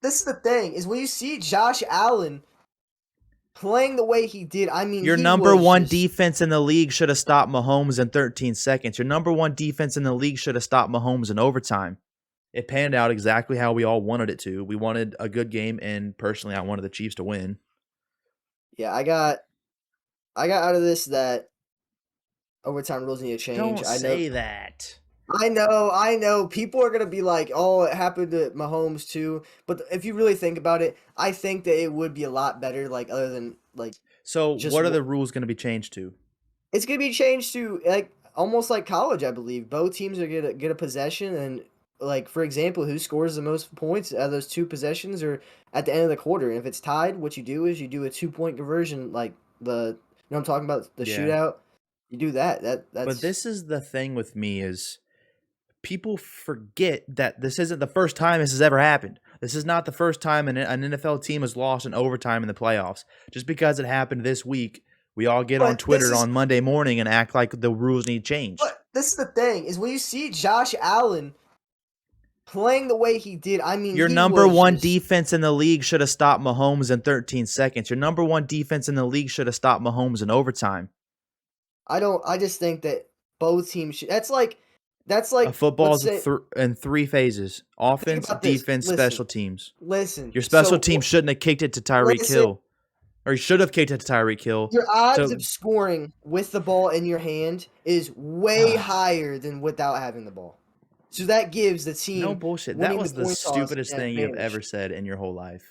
this is the thing, is when you see Josh Allen playing the way he did, I mean, Your he number was one just defense in the league should have stopped Mahomes in 13 seconds. Your number one defense in the league should have stopped Mahomes in overtime. It panned out exactly how we all wanted it to. We wanted a good game, and personally, I wanted the Chiefs to win. yeah, I got out of this that overtime rules need to change. Don't I know say that. I know. People are gonna be like, "Oh, it happened to Mahomes too." But if you really think about it, I think that it would be a lot better. Like other than like So, just what are the rules going to be changed to? it's gonna be changed to like almost like college, I believe. Both teams are gonna get a possession, and like for example, who scores the most points out of those two possessions or at the end of the quarter. And if it's tied, what you do is you do a 2 point conversion, like you know what I'm talking about, the Yeah. shootout. You do that. But That's this is the thing with me is people forget that this isn't the first time this has ever happened. This is not the first time an NFL team has lost in overtime in the playoffs. Just because it happened this week, we all get on but this Twitter is on Monday morning and act like the rules need changed. but this is the thing, is when you see Josh Allen playing the way he did, I mean, Your he number was one just defense in the league should have stopped Mahomes in 13 seconds. Your number one defense in the league should have stopped Mahomes in overtime. I just think that both teams should, that's like A football let's is say in three phases: think offense, about this. defense, Listen. special teams. Listen. Your special So team shouldn't have kicked it to Tyreek listen, Hill, or he should have kicked it to Tyreek Hill. your odds So of scoring with the ball in your hand is way higher than without having the ball. So that gives the no team bullshit. That winning the was the coin toss stupidest an thing you have ever advantage. said in your whole life.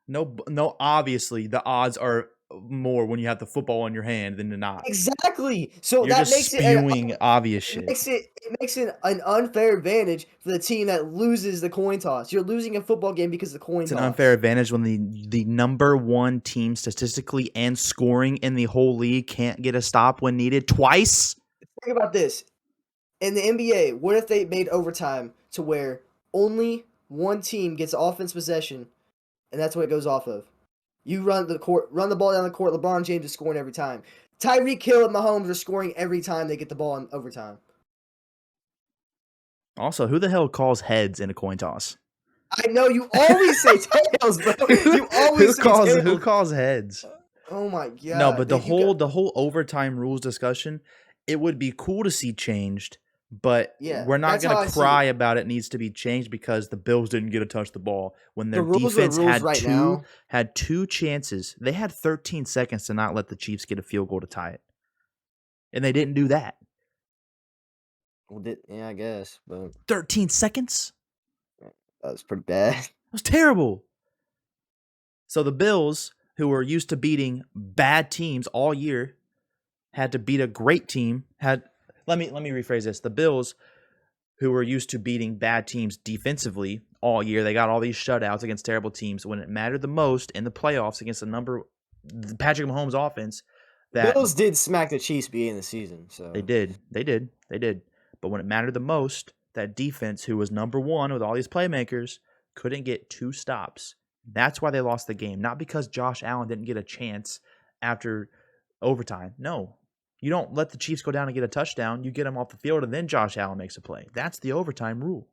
No. Obviously, the odds are more when you have the football in your hand than to not. Exactly. So You're that just makes spewing obvious it shit. makes it an unfair advantage for the team that loses the coin toss. You're losing a football game because of the coin It's an unfair toss. advantage when the number one team statistically and scoring in the whole league can't get a stop when needed twice. Think about this. In the NBA, what if they made overtime to where only one team gets offense possession, and that's what it goes off of? You run the ball down the court. LeBron James is scoring every time. Tyreek Hill and Mahomes are scoring every time they get the ball in overtime. Also, who the hell calls heads in a coin toss? I know you always say tails, bro. You who always say calls tails. heads? Oh my No, god, but the dude, you got whole overtime rules discussion, it would be cool to see changed, but yeah. we're not That's how gonna I see cry it. about it needs to be changed because the Bills didn't get to touch the ball when The their rules are the defense rules right now. had two chances. They had 13 seconds to not let the Chiefs get a field goal to tie it, and they didn't do that. Well, yeah, I guess, but 13 seconds? that was pretty bad. That was terrible. So the Bills, who were used to beating bad teams all year, had to beat a great team. Let me rephrase this. The Bills, who were used to beating bad teams defensively all year, they got all these shutouts against terrible teams. When it mattered the most in the playoffs against the Patrick Mahomes offense, that Bills did smack the Chiefs beginning of the season, they so did. They did. They did. But when it mattered the most, that defense, who was number one with all these playmakers, couldn't get two stops. That's why they lost the game. Not because Josh Allen didn't get a chance after overtime. No. You don't let the Chiefs go down and get a touchdown. You get them off the field, and then Josh Allen makes a play. That's the overtime rule.